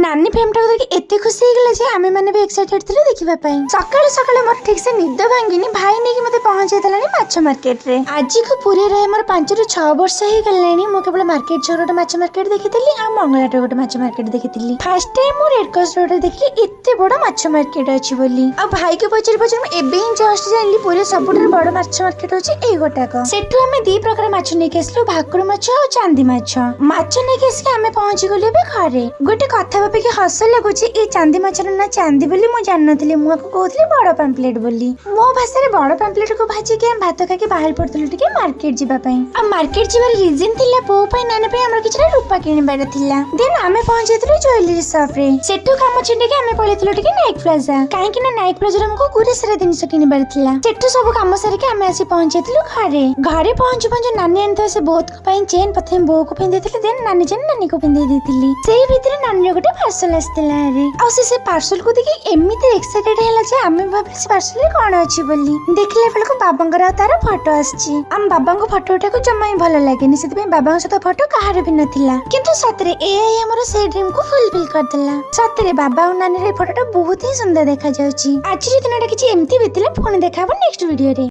नानी फिल्म टाक देखि एते खुशी हो गला जे आमे माने भी एक्साइटेड थिलु देखिबा पई। सकाळे सकाळे मोर ठीक से निद भांगिनी भाई नेकी मते पहुंचे देलानी माछ मार्केट रे। आज को पूरे रे मोर 5 रु 6 वर्ष हे गलानी मो केवल मार्केट छोरोटे माछ मार्केट देखितली आ मंगलाटे गोटे माछ मार्केट देखितली। फर्स्ट टाइम मो रेड क्रॉस रोड देखिली एते बड़ माछ मार्केट अछि बोली। आ भाई के पचर म एबे ही जस्ट जानली पूरे सबुटर बड़ माछ मार्केट अछि एई गोटाक। सेठु हमें दी प्रकार माछ नेके आसलु भाकुर माछ आ चांदी माछ। माछ नेके आसी हमें पहुंची गले बे घरे। गोटे कथा भाबे कि हस लागुची ए चांदी माछर ना चांदी बोली मु जान नथिले मु को कहथले बड़ पैम्पलेट बोली। मो भाषा रे बड़ पैम्पलेट को भाजी के हम भात खा के बाहर पड़तलु टिके मार्केट जिबा पई। आ मार्केट जिबार रीजन थिला पो पई नाने पई हमर किछरा रूपा किनिबार थिला। देन हमें पहुंचेतलु ज्वेलरी शॉप रे। सेठु काम छिंडे के हमें पळेतलु टिके नाइक प्लाजा। काहे कि ना नाइक प्लाजा हमको गुरे सारा दिन से किनिबार थिला। सेठु सब काम सारे के हमें आसी पहुंचेतलु घरे। घरे पहुंच नानी आनता से बहुत पई चेन प्रथम बो को पिंदे थिले देन नानी चेन नानी को पिंदे देथिली। सेही भितरे नानी रे गोटे पार्सल आस्तिला रे। आ से पार्सल को देखि एमिते एक्साइटेड हैला जे हमें भाबले से पार्सल रे कोन अछि बोली। देखले फेल को बाबांगर तार फोटो आछि। हम बाबा को फोटोटा को जम्मा भलो लागेनी सेति पे बाबा सहित फोटो कहार भी नथिला। किंतु सतरे ए हमर से ड्रीम को फुलफिल कर देला। सतरे बाबा और नानी रे फोटोटा बहुत ही सुंदर देखा जाउची। आज रे दिनटा किछि एमिति बितिला पुणी देखाबो नेक्स्ट वीडियो रे।